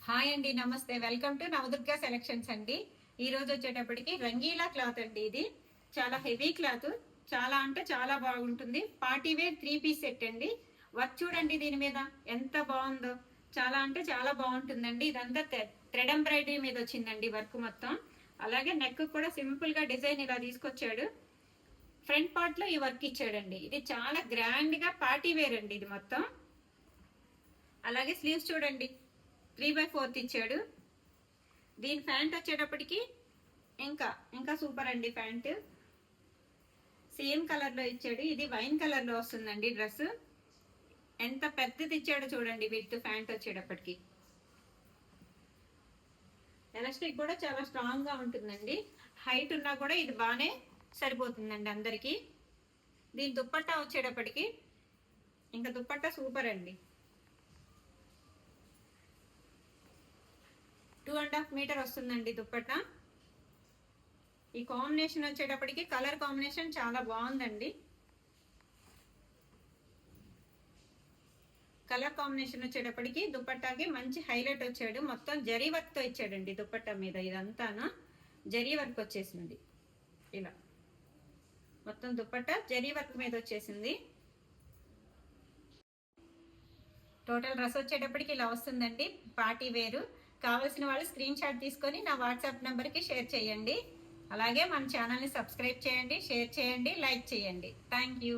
Hi అండి, నమస్తే. Welcome to Navadurga selections అండి. ఈ రోజు వచ్చేటప్పటికి రంగీలా క్లాత్ అండి. ఇది చాలా హెవీ క్లాత్, చాలా అంటే చాలా బాగుంటుంది. పార్టీ వేర్ 3 పీస్ సెట్ అండి. వర్క్ చూడండి దీని మీద ఎంత బాగుందో. చాలా అంటే చాలా బాగుంటుందండి. ఇదంతా థ్రెడ్ ఎంబ్రాయిడరీ మీద వచ్చిందండి వర్క్ మొత్తం. అలాగే నెక్ కూడా సింపుల్ గా డిజైన్ ఇలా తీసుకొచ్చాడు. ఫ్రంట్ పార్ట్ లో ఈ వర్క్ ఇచ్చాడండి. ఇది చాలా గ్రాండ్ గా పార్టీ వేర్ అండి ఇది మొత్తం. అలాగే స్లీవ్స్ చూడండి, 3/4 ఇచ్చాడు. దీని ప్యాంట్ వచ్చేటప్పటికి ఇంకా ఇంకా సూపర్ అండి. ప్యాంట్ సేమ్ కలర్ లో ఇచ్చాడు. ఇది వైన్ కలర్ లో వస్తుందండి డ్రెస్. ఎంత పెద్దది ఇచ్చాడో చూడండి. విత్ ప్యాంట్ వచ్చేటప్పటికి ఎలాస్టిక్ కూడా చాలా స్ట్రాంగ్ గా ఉంటుందండి. హైట్ ఉన్నా కూడా ఇది బాగానే సరిపోతుందండి అందరికి. దీని దుప్పట్టా వచ్చేటప్పటికి ఇంకా దుప్పట్టా సూపర్ అండి. 2.5 మీటర్ వస్తుందండి దుప్పట్టా. ఈ కాంబినేషన్ వచ్చేటప్పటికి కలర్ కాంబినేషన్ చాలా బాగుందండి. కలర్ కాంబినేషన్ వచ్చేటప్పటికి దుప్పట్టాకి మంచి హైలైట్ వచ్చాడు. మొత్తం జరీ వర్క్ తో ఇచ్చాడండి దుప్పట్టా మీద. ఇదంతాను జరీ వర్క్ వచ్చేసింది. ఇలా మొత్తం దుప్పట్టా జరీ వర్క్ మీద వచ్చేసింది. టోటల్ డ్రెస్ వచ్చేటప్పటికి ఇలా వస్తుందండి. పార్టీ వేరు. కావాల్సిన వాళ్ళు స్క్రీన్ షాట్ తీసుకొని నా వాట్సాప్ నెంబర్కి షేర్ చేయండి. అలాగే మన ఛానల్ని సబ్స్క్రైబ్ చేయండి, షేర్ చేయండి, లైక్ చేయండి. Thank you.